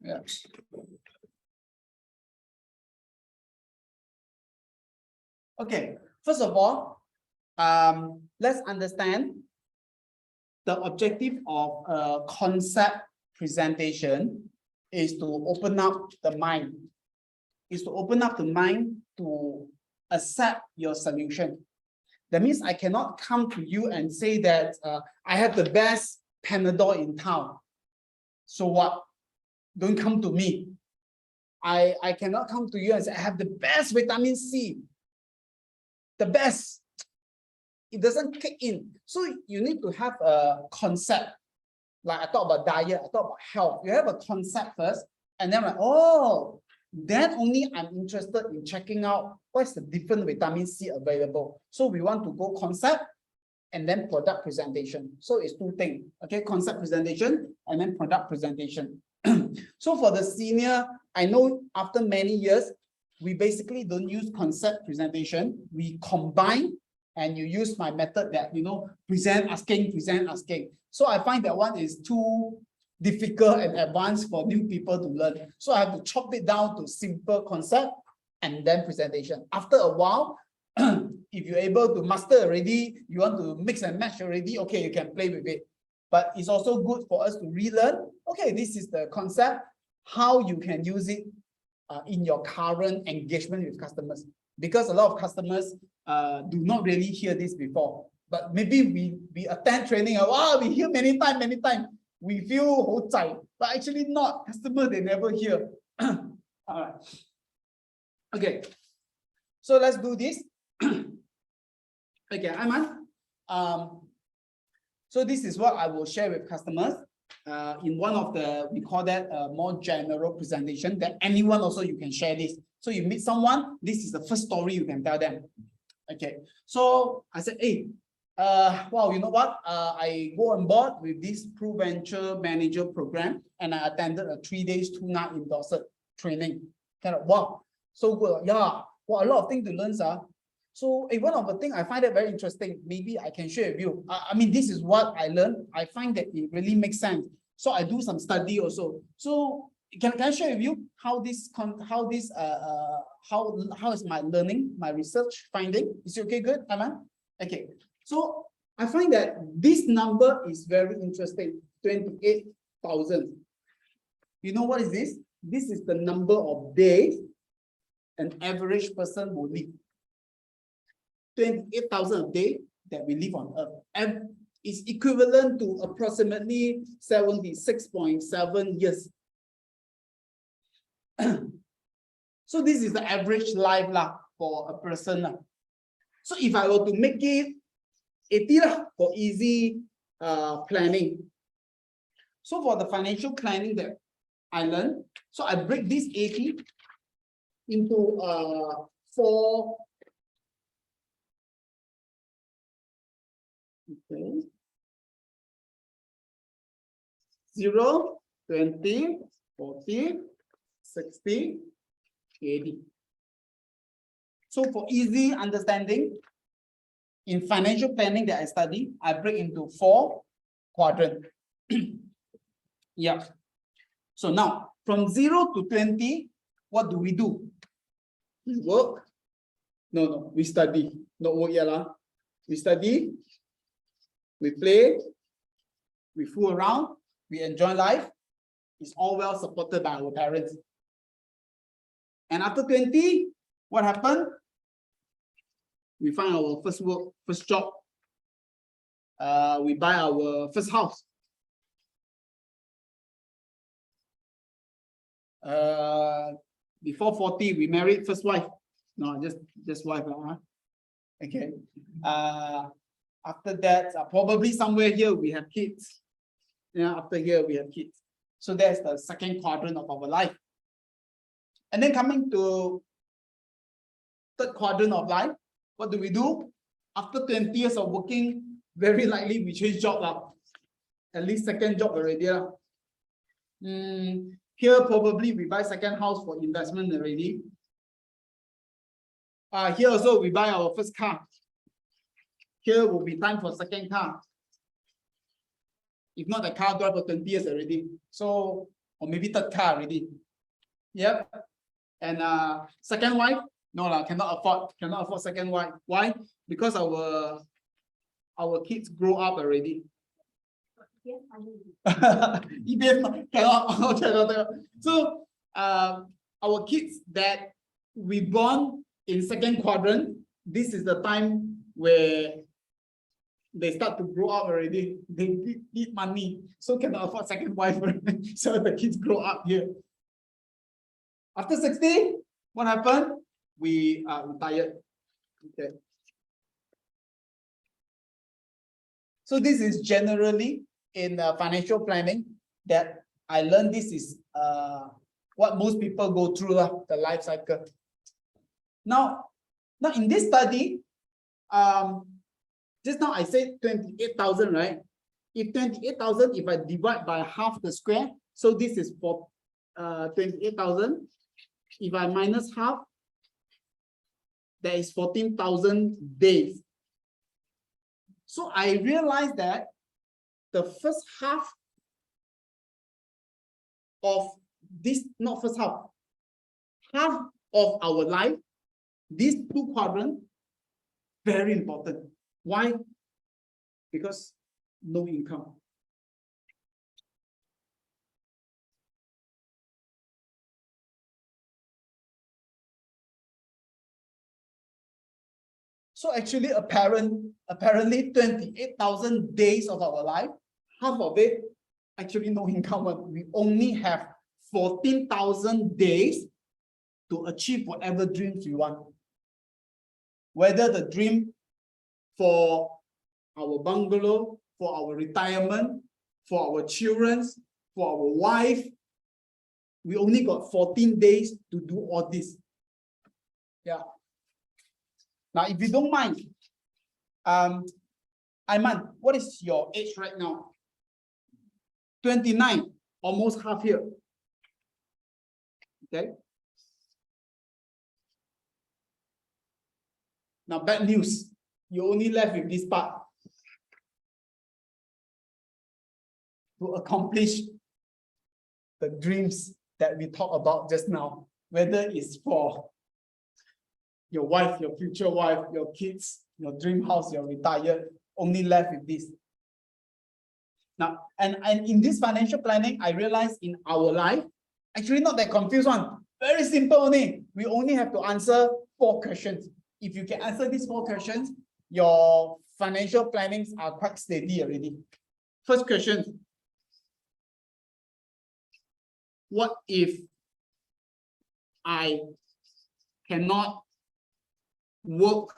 Yeah. Okay, first of all, let's understand the objective of a concept presentation is to open up the mind. Is to open up the mind to accept your solution. That means I cannot come to you and say that I have the best Panadol in town. So what? Don't come to me. I cannot come to you and say I have the best vitamin C. The best. It doesn't kick in. So you need to have a concept. Like I talk about diet, I talk about health. You have a concept first, and then like, oh, then only I'm interested in checking out what's the different vitamin C available. So we want to go concept and then product presentation. So it's two things, okay? Concept presentation and then product presentation. So for the senior, I know after many years, we basically don't use concept presentation. We combine and you use my method that, you know, present, asking. So I find that one is too difficult and advanced for new people to learn. So I have to chop it down to simple concept and then presentation. After a while, if you're able to master already, you want to mix and match already, okay, you can play with it. But it's also good for us to relearn. Okay, this is the concept, how you can use it in your current engagement with customers. Because a lot of customers do not really hear this before. But maybe we attend training, wow, we hear many times. We feel whole time, but actually not. Customer, they never hear. All right. Okay. So let's do this. Okay, Aiman. So this is what I will share with customers in one of the, we call that a more general presentation that anyone also you can share this. So you meet someone, this is the first story you can tell them. Okay. So I said, hey, wow, you know what? I go on board with this Pro Venture Manager program and I attended a 3 days, 2 night in Dorset training. Kind of, wow, so good. Yeah, well, a lot of things to learn, sir. So one of the things I find it very interesting, maybe I can share with you. I mean, this is what I learned. I find that it really makes sense. So I do some study also. So can I share with you how is my learning, my research finding? Is it okay, good, Aman? Okay. So I find that this number is very interesting, 28,000. You know what is this? This is the number of days an average person will live. 28,000 a day that we live on Earth. And it's equivalent to approximately 76.7 years. So this is the average life for a person. So if I were to make it 80 for easy planning. So for the financial planning that I learned, so I break this 80 into 4. Okay. 0, 20, 40, 60, 80. So for easy understanding, in financial planning that I study, I break into 4 quadrants. Yeah. So now, from 0 to 20, what do? We work? No, we study. Not work yet. We study, we play, we fool around, we enjoy life. It's all well supported by our parents. And after 20, what happened? We find our first job. We buy our first house. Before 40, we married first wife. No, just wife. Okay. After that, probably somewhere here we have kids. Yeah, after here we have kids. So that's the second quadrant of our life. And then coming to third quadrant of life, what do? After 20 years of working, very likely we change job. At least second job already. Here probably we buy second house for investment already. Here also we buy our first car. Here will be time for second car. If not, the car drive for 20 years already. So, or maybe third car already. Yep. And second wife, no lah, cannot afford second wife. Why? Because our kids grow up already. cannot. So our kids that we born in second quadrant, this is the time where they start to grow up already. They need money, so cannot afford second wife. So the kids grow up here. After 60, what happened? We retired. Okay. So this is generally in financial planning that I learned. This is what most people go through, the life cycle. Now in this study, just now I said 28,000, right? If 28,000, if I divide by half the square, so this is for 28,000. If I minus half, there is 14,000 days. So I realized that the first half of this, not first half of our life, these two quadrants, very important. Why? Because no income. So actually, apparently 28,000 days of our life, half of it actually no income. We only have 14,000 days to achieve whatever dreams we want. Whether the dream for our bungalow, for our retirement, for our children, for our wife, we only got 14 days to do all this. Yeah. Now, if you don't mind, Aiman, what is your age right now? 29, almost half year. Okay. Now, bad news. You only left with this part to accomplish the dreams that we talked about just now, whether it's for your wife, your future wife, your kids, your dream house, you're retired, only left with this. Now, and in this financial planning, I realized in our life, actually not that confused one, very simple only. We only have to answer 4 questions. If you can answer these 4 questions, your financial plannings are quite steady already. First question. What if I cannot work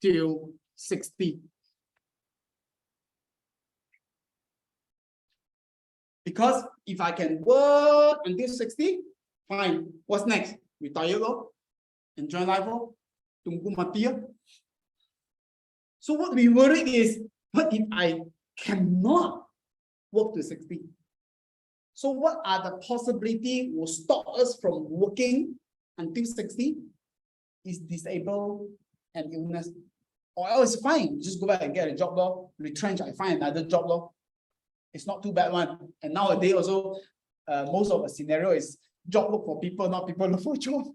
till 60? Because if I can work until 60, fine. What's next? Retire, enjoy life, tunggu mati. So what we worry is, what if I cannot work to 60? So what are the possibilities will stop us from working until 60? Is disabled and illness, or else fine, just go back and get a job, retrench, I find another job. It's not too bad one. And nowadays also, most of the scenario is job look for people, not people look for job.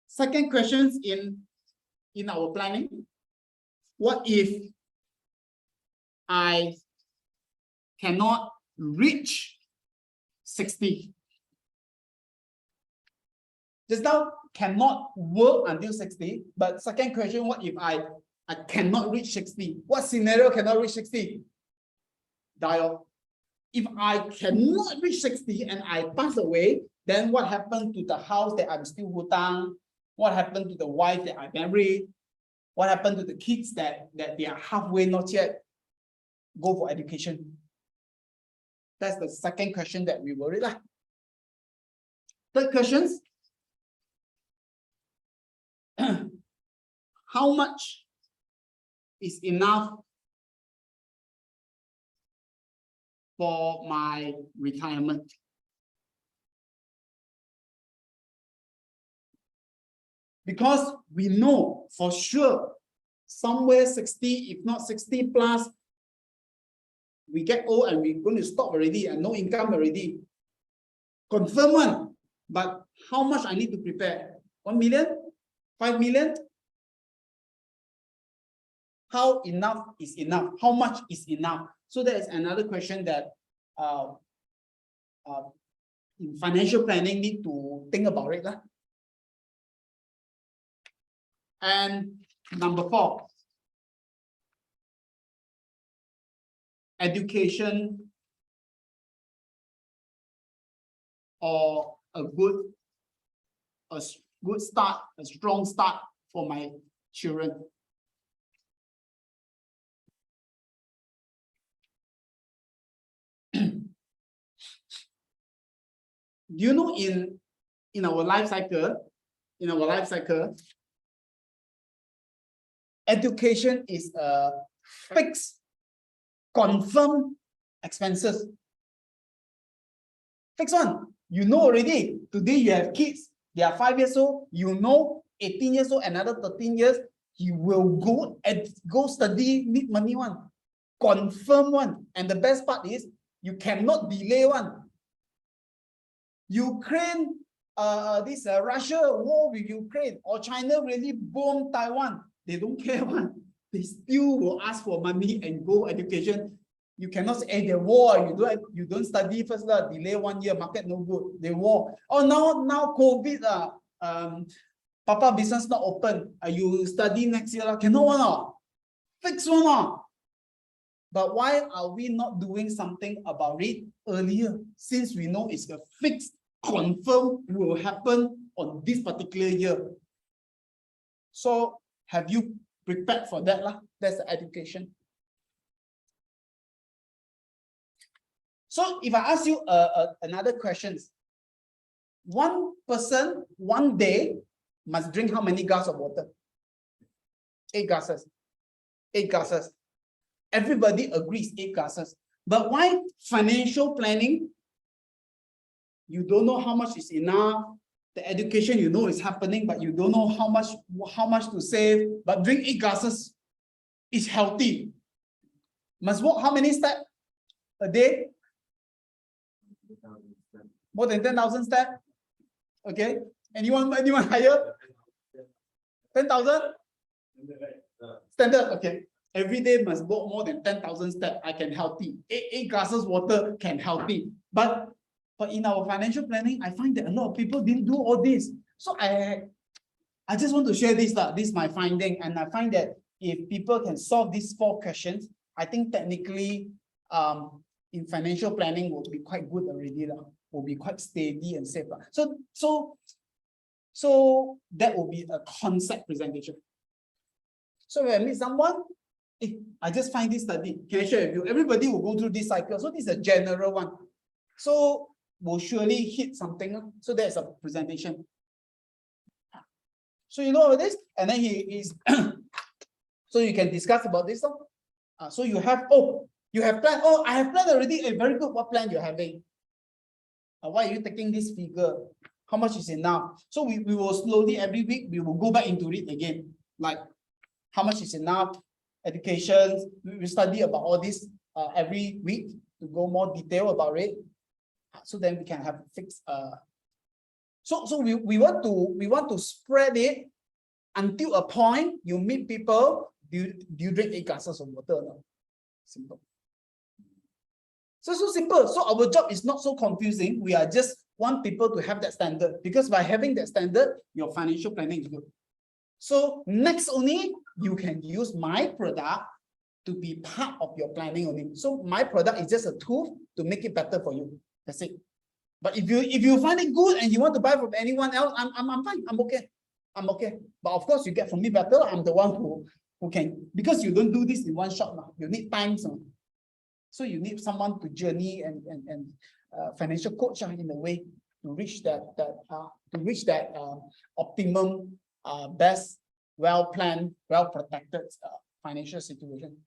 Second question in our planning, what if I cannot reach 60? Just now, cannot work until 60, but second question, what if I cannot reach 60? What scenario cannot reach 60? Die off. If I cannot reach 60 and I pass away, then what happened to the house that I'm still hutang? What happened to the wife that I married? What happened to the kids that they are halfway not yet go for education? That's the second question that we worry. Third question. How much is enough for my retirement? Because we know for sure somewhere 60, if not 60 plus, we get old and we're going to stop already and no income already. Confirm one. But how much I need to prepare? 1 million? 5 million? How enough is enough? How much is enough? So that is another question that in financial planning need to think about it. And number 4, education or a good start, a strong start for my children. Do you know in our life cycle, education is a fixed, confirmed expenses. Fixed one. You know already. Today you have kids. They are 5 years old. You know, 18 years old, another 13 years, he will go study, need money one. Confirm one. And the best part is you cannot delay one. Ukraine, Russia war with Ukraine or China really bomb Taiwan. They don't care one. They still will ask for money and go education. You cannot say, hey, the war, you don't study first, delay 1 year, market no good. They war. Oh, now COVID, Papa business not open. You study next year, cannot one. Fix one. But why are we not doing something about it earlier? Since we know it's a fixed, confirmed will happen on this particular year. So have you prepared for that? That's the education. So if I ask you another question, one person, one day must drink how many glasses of water? 8 glasses. 8 glasses. Everybody agrees 8 glasses. But why financial planning? You don't know how much is enough. The education you know is happening, but you don't know how much to save. But drink 8 glasses is healthy. Must walk how many steps a day? More than 10,000 steps. Okay. Anyone higher? 10,000? Standard. Okay. Every day must walk more than 10,000 steps. I can healthy. 8 glasses water can healthy. But in our financial planning, I find that a lot of people didn't do all this. So I just want to share this. This is my finding, and I find that if people can solve these 4 questions, I think technically, in financial planning will be quite good already. Will be quite steady and safe. So that will be a concept presentation. So when I meet someone, I just find this study. Can I share with you? Everybody will go through this cycle. So this is a general one. So we'll surely hit something. So there's a presentation. So you know about this, and then he is. So you can discuss about this. So you have planned. Oh, I have planned already. Very good. What plan you're having? Why are you taking this figure? How much is enough? So we will slowly every week we will go back into it again. Like how much is enough? Education. We study about all this every week to go more detail about it. So then we can have fixed. So we want to spread it until a point you meet people. Do you drink 8 glasses of water? No? Simple. So simple. So our job is not so confusing. We are just want people to have that standard, because by having that standard, your financial planning is good. So next only you can use my product to be part of your planning only. So my product is just a tool to make it better for you. That's it. But if you find it good and you want to buy from anyone else, I'm fine. I'm okay. But of course, you get from me better. I'm the one who can, because you don't do this in one shot now. You need time. So you need someone to journey and financial coach in a way to reach that optimum, best, well planned, well protected financial situation.